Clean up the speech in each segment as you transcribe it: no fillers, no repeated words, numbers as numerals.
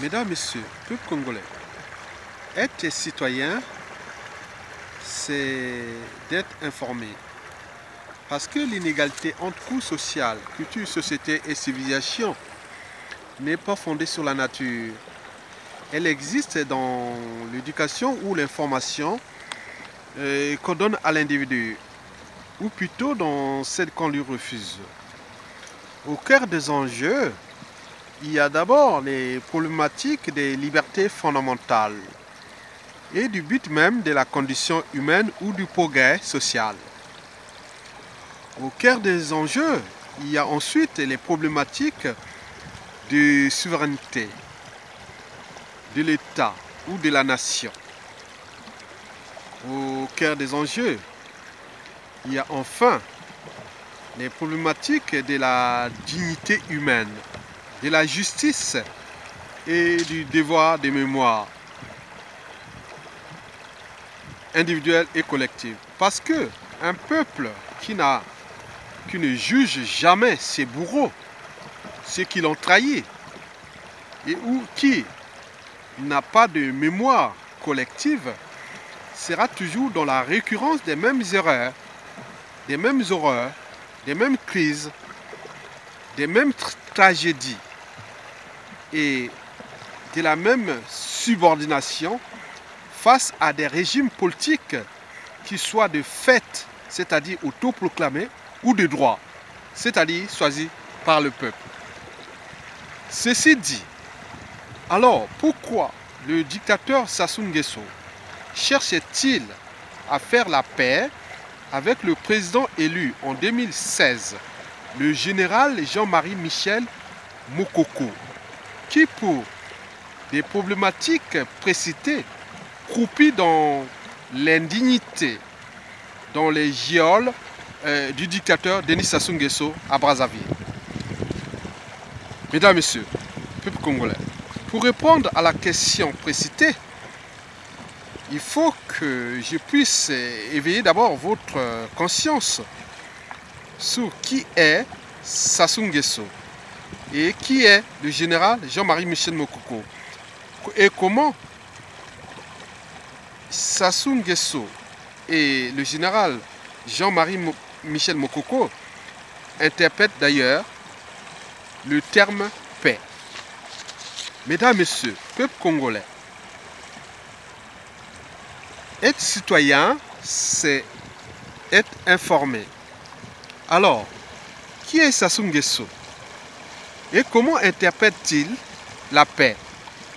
Mesdames, Messieurs, peuple congolais, être citoyen, c'est d'être informé. Parce que l'inégalité entre coûts sociales, culture, société et civilisation n'est pas fondée sur la nature. Elle existe dans l'éducation ou l'information qu'on donne à l'individu, ou plutôt dans celle qu'on lui refuse. Au cœur des enjeux, il y a d'abord les problématiques des libertés fondamentales et du but même de la condition humaine ou du progrès social. Au cœur des enjeux, il y a ensuite les problématiques de souveraineté, de l'État ou de la nation. Au cœur des enjeux, il y a enfin les problématiques de la dignité humaine, de la justice et du devoir de mémoire individuelle et collective. Parce que un peuple qui ne juge jamais ses bourreaux, ceux qui l'ont trahi, et ou qui n'a pas de mémoire collective, sera toujours dans la récurrence des mêmes erreurs, des mêmes horreurs, des mêmes crises, des mêmes tragédies et de la même subordination face à des régimes politiques qui soient de fait, c'est-à-dire autoproclamés, ou de droit, c'est-à-dire choisis par le peuple. Ceci dit, alors pourquoi le dictateur Sassou Nguesso cherchait-il à faire la paix avec le président élu en 2016, le général Jean-Marie Michel Mokoko, qui pour des problématiques précitées croupit dans l'indignité, dans les geôles du dictateur Denis Sassou Nguesso à Brazzaville. Mesdames, Messieurs, peuple congolais, pour répondre à la question précitée, il faut que je puisse éveiller d'abord votre conscience sur qui est Sassou Nguesso et qui est le général Jean-Marie Michel Mokoko et comment Sassou Nguesso et le général Jean-Marie Michel Mokoko interprètent d'ailleurs le terme paix. Mesdames, Messieurs, peuple congolais, être citoyen, c'est être informé. Alors, qui est Sassou Nguesso? Et comment interprète-t-il la paix?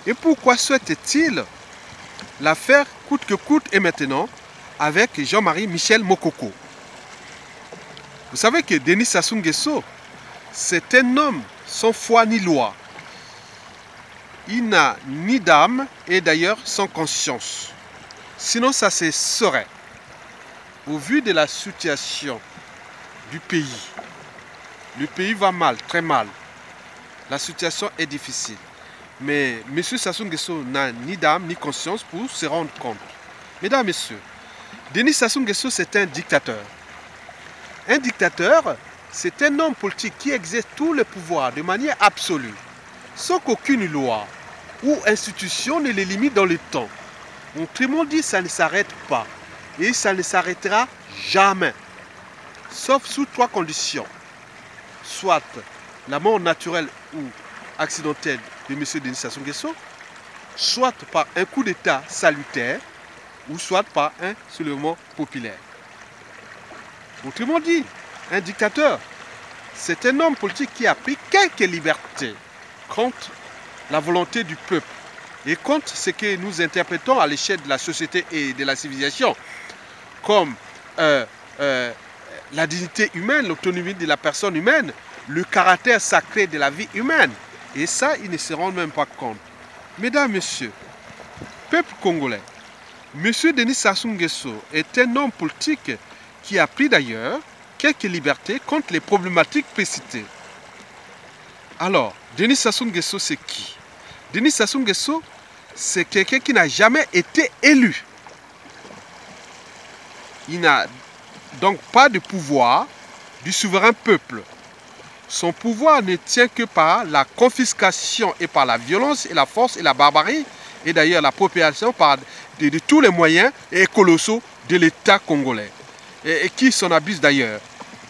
Et pourquoi souhaite-t-il la faire coûte que coûte et maintenant avec Jean-Marie Michel Mokoko? Vous savez que Denis Sassou Nguesso, c'est un homme sans foi ni loi. Il n'a ni d'âme et d'ailleurs sans conscience. Sinon ça se saurait. Au vu de la situation du pays, le pays va mal, très mal. La situation est difficile. Mais M. Sassou Nguesso n'a ni d'âme ni conscience pour se rendre compte. Mesdames, Messieurs, Denis Sassou Nguesso, c'est un dictateur. Un dictateur, c'est un homme politique qui exerce tout le pouvoir de manière absolue, sans qu'aucune loi ou institution ne les limite dans le temps. Autrement dit, ça ne s'arrête pas. Et ça ne s'arrêtera jamais. Sauf sous trois conditions. Soit la mort naturelle ou accidentelle de M. Denis Sassou Nguesso, soit par un coup d'État salutaire, ou soit par un soulèvement populaire. Autrement dit, un dictateur, c'est un homme politique qui a pris quelques libertés contre la volonté du peuple et contre ce que nous interprétons à l'échelle de la société et de la civilisation comme la dignité humaine, l'autonomie de la personne humaine, le caractère sacré de la vie humaine. Et ça, ils ne se rendent même pas compte. Mesdames, Messieurs, peuple congolais, M. Denis Sassou Nguesso est un homme politique qui a pris d'ailleurs quelques libertés contre les problématiques précitées. Alors, Denis Sassou Nguesso, c'est qui? Denis Sassou Nguesso, c'est quelqu'un qui n'a jamais été élu. Il n'a donc pas de pouvoir du souverain peuple. son pouvoir ne tient que par la confiscation et par la violence et la force et la barbarie, et d'ailleurs l'appropriation de tous les moyens et colossaux de l'État congolais, et qui s'en abuse d'ailleurs.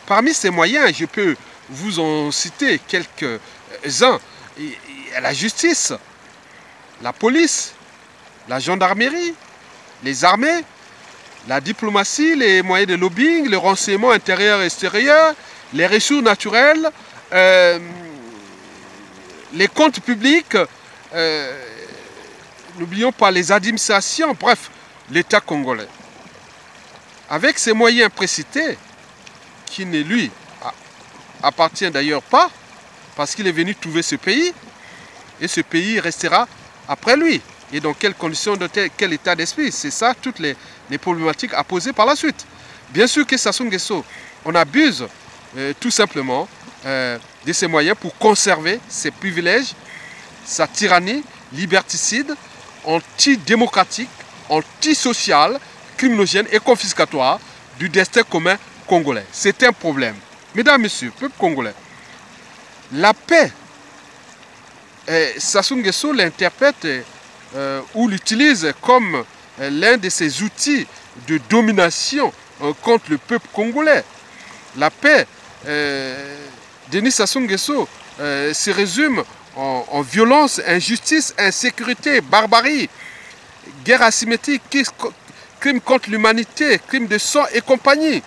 Parmi ces moyens, je peux vous en citer quelques-uns. La justice, la police, la gendarmerie, les armées, la diplomatie, les moyens de lobbying, le renseignement intérieur et extérieur, les ressources naturelles, les comptes publics, n'oublions pas les administrations, bref, l'État congolais. Avec ces moyens précités, qui ne lui appartient d'ailleurs pas, parce qu'il est venu trouver ce pays, et ce pays restera après lui. Et dans quelles conditions, dans quel état d'esprit? C'est ça, toutes les problématiques à poser par la suite. Bien sûr que Sassou Nguesso, on abuse tout simplement de ses moyens pour conserver ses privilèges, sa tyrannie liberticide, antidémocratique, antisociale, criminogène et confiscatoire du destin commun congolais. C'est un problème. Mesdames, Messieurs, peuple congolais, la paix, Sassou Nguesso l'interprète ou l'utilise comme l'un de ses outils de domination contre le peuple congolais. La paix, Denis Sassou Nguesso se résume en violence, injustice, insécurité, barbarie, guerre asymétrique, crimes contre l'humanité, crimes de sang et compagnie.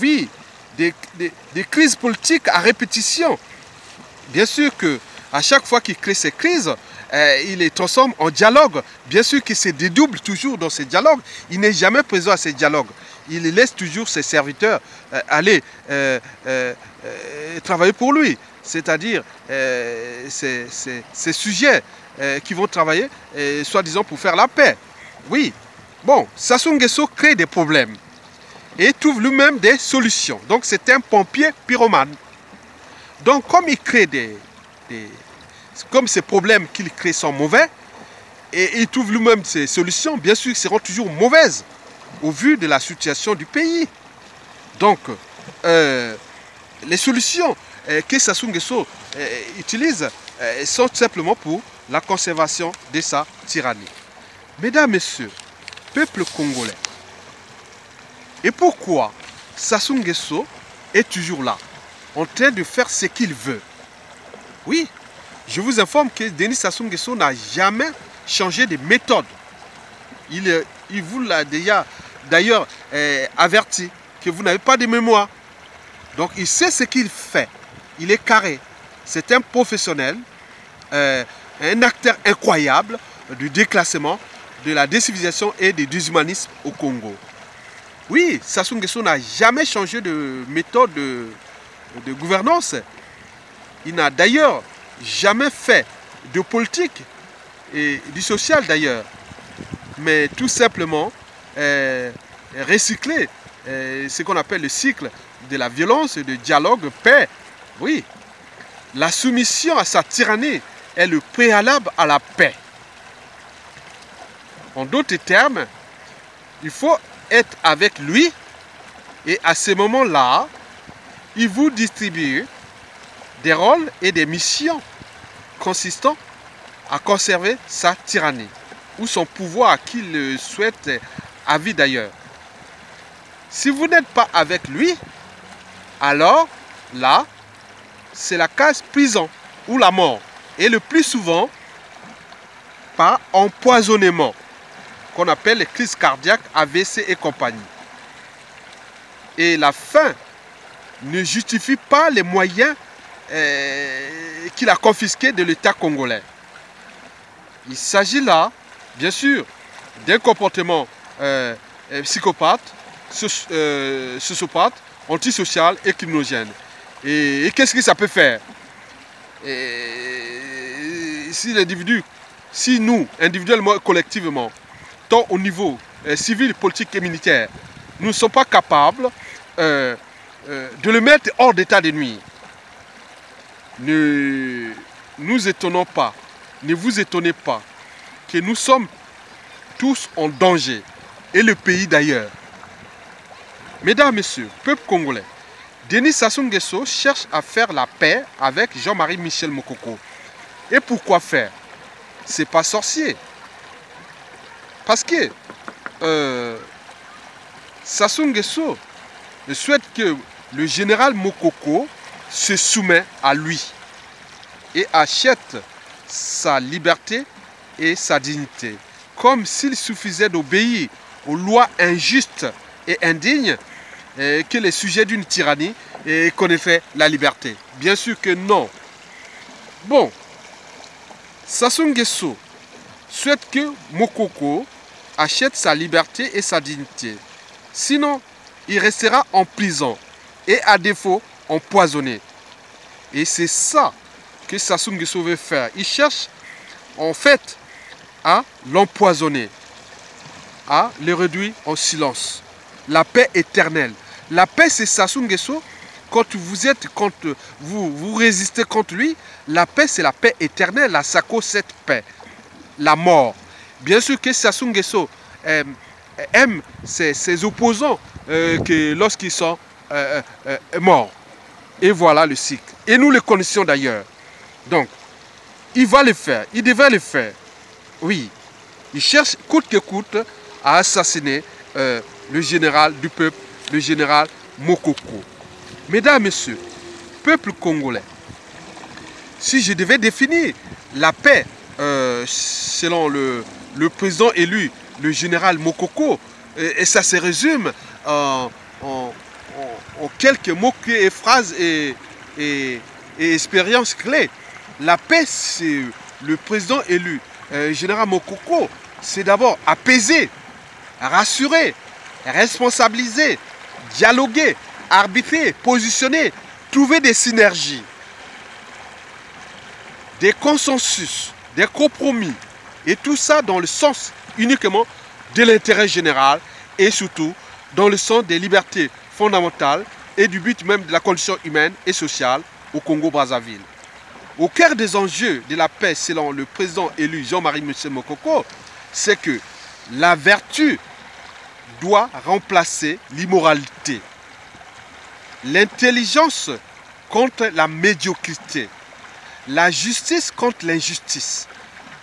Oui, des crises politiques à répétition. Bien sûr qu'à chaque fois qu'il crée ces crises, il les transforme en dialogue. Bien sûr qu'il se dédouble toujours dans ces dialogues. Il n'est jamais présent à ces dialogues. Il laisse toujours ses serviteurs aller travailler pour lui. C'est-à-dire ces sujets qui vont travailler, soi-disant, pour faire la paix. Oui, bon, Sassou Nguesso crée des problèmes et trouve lui-même des solutions. Donc c'est un pompier pyromane. Donc comme il crée comme ces problèmes qu'il crée sont mauvais, et il trouve lui-même ces solutions, bien sûr, seront toujours mauvaises au vu de la situation du pays. Donc, les solutions que Sassou Nguesso utilise sont simplement pour la conservation de sa tyrannie. Mesdames, Messieurs, peuple congolais, et pourquoi Sassou Nguesso est toujours là, en train de faire ce qu'il veut? Oui, je vous informe que Denis Sassou Nguesso n'a jamais changé de méthode. Il vous l'a déjà d'ailleurs averti que vous n'avez pas de mémoire. Donc il sait ce qu'il fait. Il est carré. C'est un professionnel, un acteur incroyable du déclassement, de la décivilisation et du déshumanisme au Congo. Oui, Sassou Nguesso n'a jamais changé de méthode de gouvernance. Il n'a d'ailleurs jamais fait de politique et du social d'ailleurs, mais tout simplement recycler ce qu'on appelle le cycle de la violence, de dialogue, paix. Oui, la soumission à sa tyrannie est le préalable à la paix. En d'autres termes, il faut être avec lui et à ce moment-là, il vous distribue des rôles et des missions consistant à conserver sa tyrannie ou son pouvoir qu'il souhaite à vie d'ailleurs. Si vous n'êtes pas avec lui, alors là, c'est la case prison ou la mort. Et le plus souvent, par empoisonnement, qu'on appelle les crises cardiaques, AVC et compagnie. Et la fin ne justifie pas les moyens qu'il a confisqués de l'État congolais. Il s'agit là, bien sûr, d'un comportement psychopathe, sociopathe, antisocial et criminogène. Et qu'est-ce que ça peut faire? Si nous, individuellement et collectivement, tant au niveau civil, politique et militaire, nous ne sommes pas capables de le mettre hors d'état de nuire, ne nous étonnons pas, ne vous étonnez pas que nous sommes tous en danger, et le pays d'ailleurs. Mesdames, Messieurs, peuple congolais, Denis Sassou Nguesso cherche à faire la paix avec Jean-Marie Michel Mokoko. Et pourquoi faire? C'est pas sorcier. Parce que Sassou Nguesso souhaite que le général Mokoko se soumet à lui et achète sa liberté et sa dignité. Comme s'il suffisait d'obéir aux lois injustes et indignes que les sujets d'une tyrannie et connaissaient la liberté. Bien sûr que non. Bon, Sassou Nguesso souhaite que Mokoko achète sa liberté et sa dignité. Sinon, il restera en prison et à défaut empoisonné. Et c'est ça que Sassou Nguesso veut faire. Il cherche en fait à l'empoisonner, à le réduire en silence. La paix éternelle. La paix, c'est Sassou Nguesso. Quand vous résistez contre lui, la paix, c'est la paix éternelle. La Sako, cette paix. La mort. Bien sûr que Sassou Nguesso aime ses opposants lorsqu'ils sont morts. Et voilà le cycle. Et nous le connaissions d'ailleurs. Donc, il va le faire. Il devrait le faire. Oui. Il cherche coûte que coûte à assassiner le général du peuple, le général Mokoko. Mesdames, Messieurs, peuple congolais, si je devais définir la paix selon le président élu, le général Mokoko, et ça se résume en quelques mots et phrases et expériences clés. La paix, c'est le président élu, général Mokoko, c'est d'abord apaiser, rassurer, responsabiliser, dialoguer, arbitrer, positionner, trouver des synergies, des consensus, des compromis, et tout ça dans le sens uniquement de l'intérêt général et surtout dans le sens des libertés fondamentales et du but même de la condition humaine et sociale au Congo-Brazzaville. Au cœur des enjeux de la paix, selon le président élu Jean-Marie Michel Mokoko, c'est que la vertu doit remplacer l'immoralité. L'intelligence contre la médiocrité. La justice contre l'injustice.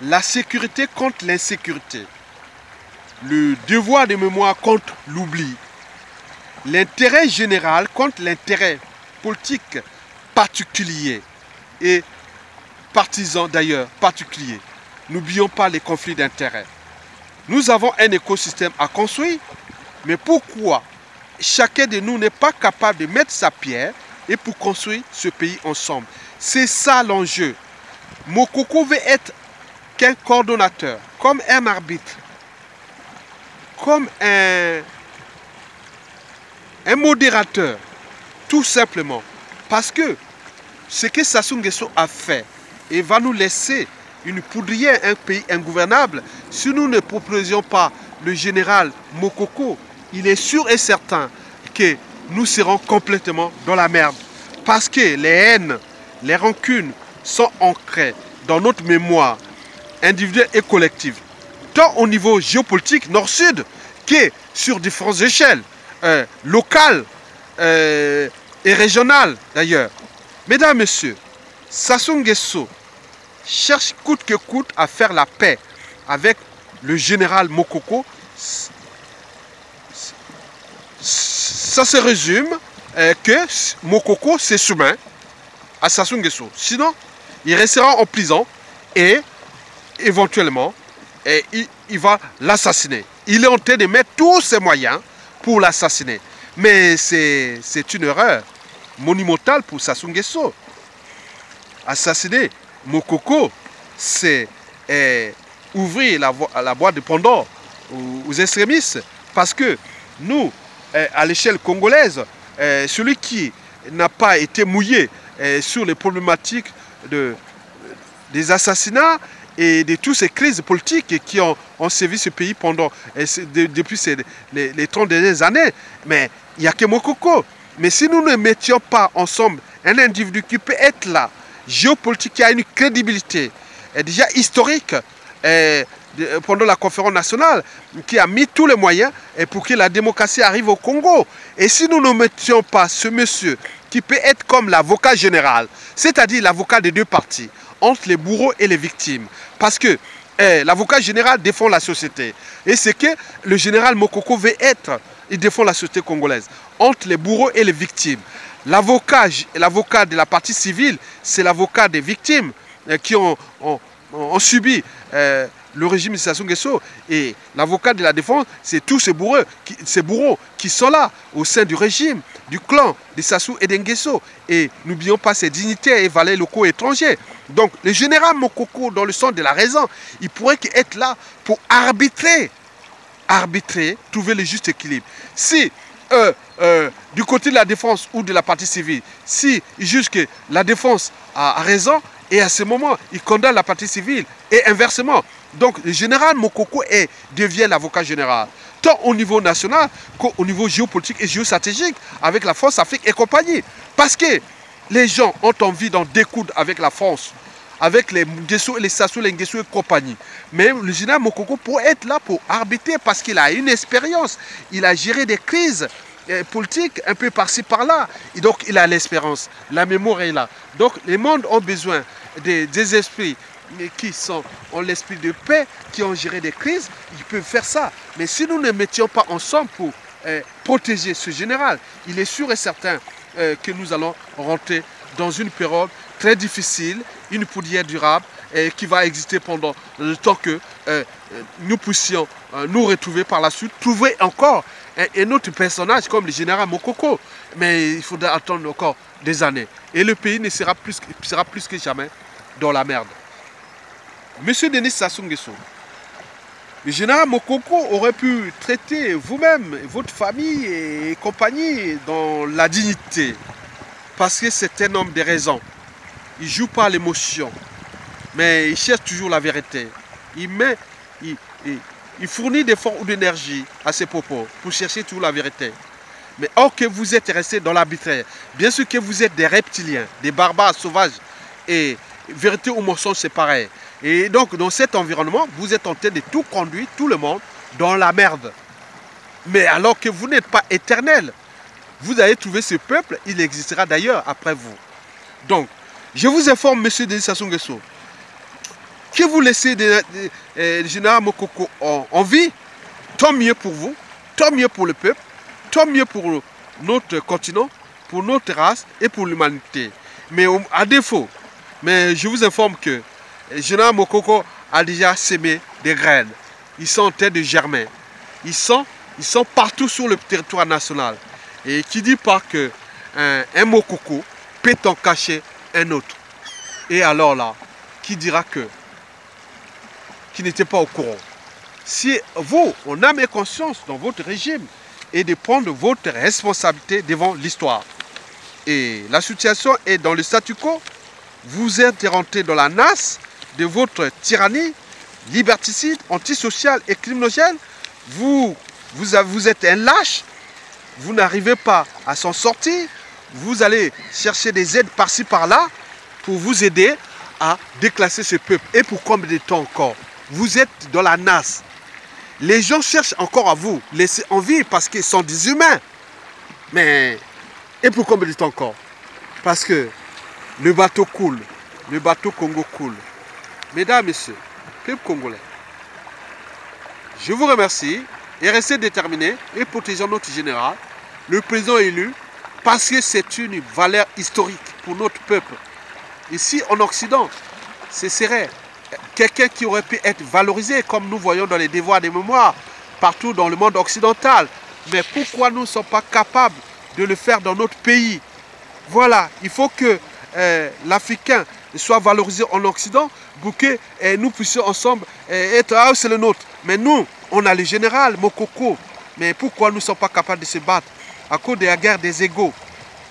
La sécurité contre l'insécurité. Le devoir de mémoire contre l'oubli. L'intérêt général contre l'intérêt politique particulier et partisan d'ailleurs particulier. N'oublions pas les conflits d'intérêts. Nous avons un écosystème à construire, mais pourquoi chacun de nous n'est pas capable de mettre sa pierre et pour construire ce pays ensemble? C'est ça l'enjeu. Mokoko veut être qu'un coordonnateur, comme un arbitre, comme un modérateur, tout simplement. Parce que ce que Sassou Nguesso a fait et va nous laisser une poudrière, un pays ingouvernable, si nous ne proposions pas le général Mokoko, il est sûr et certain que nous serons complètement dans la merde. Parce que les haines, les rancunes sont ancrées dans notre mémoire individuelle et collective, tant au niveau géopolitique nord-sud que sur différentes échelles, locales et régionales d'ailleurs. Mesdames, Messieurs, Sassou Nguesso cherche coûte que coûte à faire la paix avec le général Mokoko. Ça se résume que Mokoko se soumet à Sassou Nguesso. Sinon, il restera en prison et éventuellement il va l'assassiner. Il est en train de mettre tous ses moyens pour l'assassiner. Mais c'est une erreur monumentale pour Sassou Nguesso. Assassiner Mokoko, c'est ouvrir la boîte de Pandore aux extrémistes. Parce que nous, à l'échelle congolaise, celui qui n'a pas été mouillé sur les problématiques des assassinats et de toutes ces crises politiques qui ont sévi ce pays depuis les 30 dernières années, mais il n'y a que Mokoko. Mais si nous ne mettions pas ensemble un individu qui peut être là, géopolitique, qui a une crédibilité déjà historique, pendant la conférence nationale, qui a mis tous les moyens pour que la démocratie arrive au Congo. Et si nous ne mettions pas ce monsieur qui peut être comme l'avocat général, c'est-à-dire l'avocat des deux parties, entre les bourreaux et les victimes, parce que l'avocat général défend la société. Et c'est que le général Mokoko veut être, il défend la société congolaise, entre les bourreaux et les victimes. L'avocat de la partie civile, c'est l'avocat des victimes qui ont subi le régime de Sassou Nguesso, et l'avocat de la défense, c'est tous ces bourreaux qui sont là au sein du régime, du clan de Sassou et d'Nguesso. Et n'oublions pas ces dignitaires et valets locaux étrangers. Donc le général Mokoko, dans le sens de la raison, il pourrait être là pour arbitrer, trouver le juste équilibre. Si du côté de la défense ou de la partie civile, si il juge que la défense a raison, et à ce moment, il condamne la partie civile, et inversement. Donc le général Mokoko devient l'avocat général, tant au niveau national qu'au niveau géopolitique et géostratégique, avec la France, Afrique et compagnie. Parce que les gens ont envie d'en découdre avec la France, avec les Nguesso, les Sassou, les Nguesso et compagnie. Mais le général Mokoko pourrait être là pour arbitrer parce qu'il a une expérience. Il a géré des crises politiques un peu par-ci, par-là. Et donc il a l'espérance, la mémoire est là. Donc les mondes ont besoin des esprits qui ont l'esprit de paix, qui ont géré des crises, ils peuvent faire ça. Mais si nous ne mettions pas ensemble pour protéger ce général, il est sûr et certain que nous allons rentrer dans une période très difficile, une poudrière durable qui va exister pendant le temps que nous puissions nous retrouver par la suite, trouver encore un autre personnage comme le général Mokoko. Mais il faudra attendre encore des années. Et le pays ne sera plus que jamais dans la merde. Monsieur Denis Sassou Nguesso, le général Mokoko aurait pu traiter vous-même, votre famille et compagnie dans la dignité. Parce que c'est un homme de raison. Il ne joue pas l'émotion, mais il cherche toujours la vérité. Il fournit des forces ou d'énergie à ses propos pour chercher toujours la vérité. Mais or que vous êtes resté dans l'arbitraire, bien sûr que vous êtes des reptiliens, des barbares sauvages, et vérité ou mensonge c'est pareil. Et donc dans cet environnement, vous êtes en train de tout conduire, tout le monde, dans la merde. Mais alors que vous n'êtes pas éternel, vous allez trouver ce peuple, il existera d'ailleurs après vous. Donc, je vous informe, monsieur Denis Sassou Nguesso, que vous laissez le général Mokoko en vie, tant mieux pour vous, tant mieux pour le peuple, tant mieux pour notre continent, pour notre race et pour l'humanité. Mais à défaut, mais je vous informe que le général Mokoko a déjà sémé des graines. Ils sont en train de germer. Ils sont partout sur le territoire national. Et qui dit pas que un Mokoko peut en cacher un autre. Et alors là, qui dira qui n'était pas au courant? Si vous, on a mes conscience dans votre régime et de prendre votre responsabilité devant l'histoire. Et la situation est dans le statu quo. Vous êtes rentré dans la nasse de votre tyrannie liberticide, antisociale et criminogène. Vous êtes un lâche. Vous n'arrivez pas à s'en sortir. Vous allez chercher des aides par-ci par-là pour vous aider à déclasser ce peuple. Et pour combien de temps encore? Vous êtes dans la nasse. Les gens cherchent encore à vous laisser en vie parce qu'ils sont des humains. Mais, et pour combien de temps encore? Parce que le bateau coule. Le bateau Congo coule. Mesdames, Messieurs, peuple congolais, je vous remercie et restez déterminés et protégeons notre général, le président élu, parce que c'est une valeur historique pour notre peuple. Ici, en Occident, ce serait quelqu'un qui aurait pu être valorisé, comme nous voyons dans les devoirs de mémoire, partout dans le monde occidental. Mais pourquoi nous ne sommes pas capables de le faire dans notre pays? Voilà, il faut que l'Africain soit valorisé en Occident pour que nous puissions ensemble être, ah c'est le nôtre. Mais nous, on a le général Mokoko. Mais pourquoi nous ne sommes pas capables de se battre à cause de la guerre des égaux,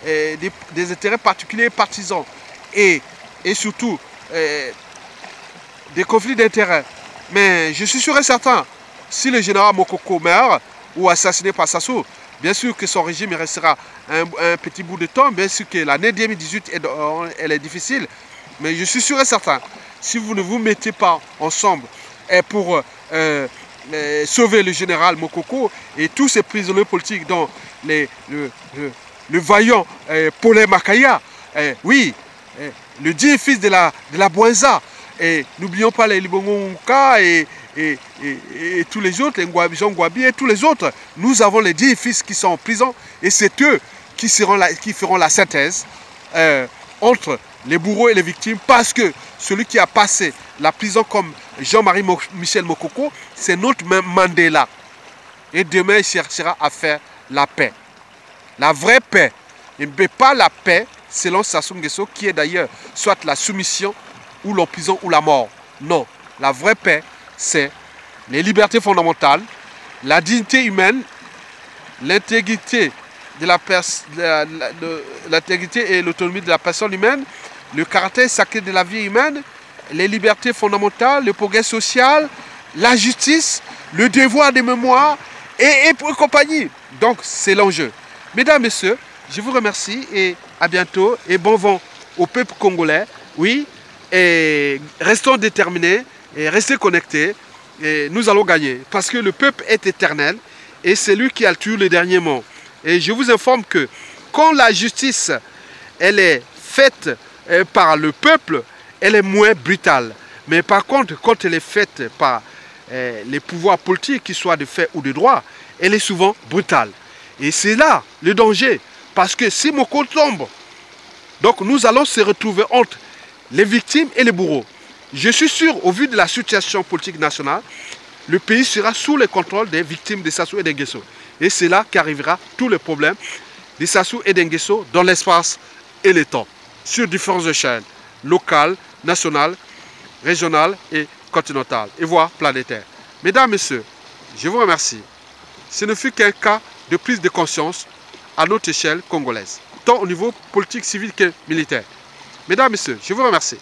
des intérêts particuliers et partisans et surtout des conflits d'intérêts? Mais je suis sûr et certain, si le général Mokoko meurt ou assassiné par Sassou, bien sûr que son régime restera un petit bout de temps, bien sûr que l'année 2018 elle est difficile, mais je suis sûr et certain, si vous ne vous mettez pas ensemble pour sauver le général Mokoko et tous ces prisonniers politiques, dont le vaillant Paulin Makaya, oui, le digne fils de la Bouenza, et n'oublions pas les Libongonka et tous les autres, les Jean Ngwabi et tous les autres. Nous avons les 10 fils qui sont en prison et c'est eux qui feront la synthèse entre les bourreaux et les victimes, parce que celui qui a passé la prison comme Jean-Marie Michel Mokoko, c'est notre Mandela. Et demain, il cherchera à faire la paix. La vraie paix. Et pas la paix, selon Sassou Nguesso, qui est d'ailleurs soit la soumission, ou l'emprisonnement, ou la mort. Non. La vraie paix, c'est les libertés fondamentales, la dignité humaine, l'intégrité l'intégrité et l'autonomie de la personne humaine, le caractère sacré de la vie humaine, les libertés fondamentales, le progrès social, la justice, le devoir de mémoire et compagnie. Donc, c'est l'enjeu. Mesdames, Messieurs, je vous remercie et à bientôt et bon vent au peuple congolais. Oui, et restons déterminés et restez connectés et nous allons gagner parce que le peuple est éternel et c'est lui qui a toujours le dernier mot. Et je vous informe que quand la justice elle est faite par le peuple, elle est moins brutale. Mais par contre, quand elle est faite par les pouvoirs politiques, qu'ils soient de fait ou de droit, elle est souvent brutale. Et c'est là le danger. Parce que si Moko tombe, donc nous allons se retrouver entre les victimes et les bourreaux. Je suis sûr, au vu de la situation politique nationale, le pays sera sous le contrôle des victimes de Sassou et d'Nguesso. Et c'est là qu'arrivera tous les problèmes de Sassou et d'Nguesso dans l'espace et le temps, sur différentes échelles, locales, nationales, régionales et continentales, et voire planétaires. Mesdames, Messieurs, je vous remercie. Ce ne fut qu'un cas de prise de conscience à notre échelle congolaise, tant au niveau politique, civil que militaire. Mesdames, Messieurs, je vous remercie.